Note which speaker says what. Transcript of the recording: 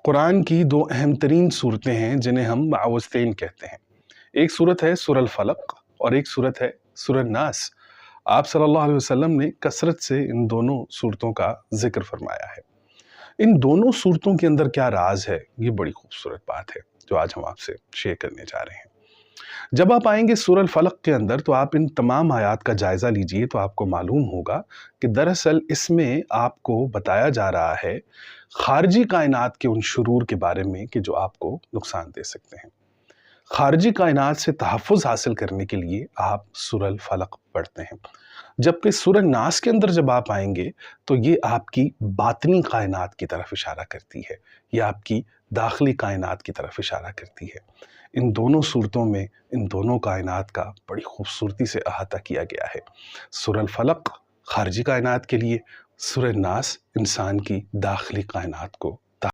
Speaker 1: قرآن کی دو اہم ترین صورتیں ہیں جنہیں ہم معوذتین کہتے ہیں۔ ایک صورت ہے سورہ الفلق اور ایک صورت ہے سورہ الناس۔ آپ صلی اللہ علیہ وسلم نے کثرت سے ان دونوں صورتوں کا ذکر فرمایا ہے۔ ان دونوں صورتوں کے اندر کیا راز ہے، یہ بڑی خوبصورت بات ہے جو آج ہم آپ سے شیئر کرنے جا رہے ہیں۔ جب آپ آئیں گے سورہ الفلق کے اندر تو آپ ان تمام آیات کا جائزہ لیجئے تو آپ کو معلوم ہوگا کہ دراصل اس میں آپ کو بتایا جا رہا ہے خارجی کائنات کے ان شرور کے بارے میں کہ جو آپ کو نقصان دے سکتے ہیں۔ خارجی کائنات سے تحفظ حاصل کرنے کے لیے آپ سورہ الفلق پڑھتے ہیں، جبکہ سورہ الناس کے اندر جب آپ آئیں گے تو یہ آپ کی باطنی کائنات کی طرف اشارہ کرتی ہے، یہ آپ کی داخلی کائنات کی طرف اشارہ کرتی ہے۔ ان دونوں صورتوں میں ان دونوں کائنات کا بڑی خوبصورتی سے احاطہ کیا گیا ہے۔ سورہ الفلق خارجی کائنات کے لیے، سورہ الناس انسان کی داخلی کائنات کو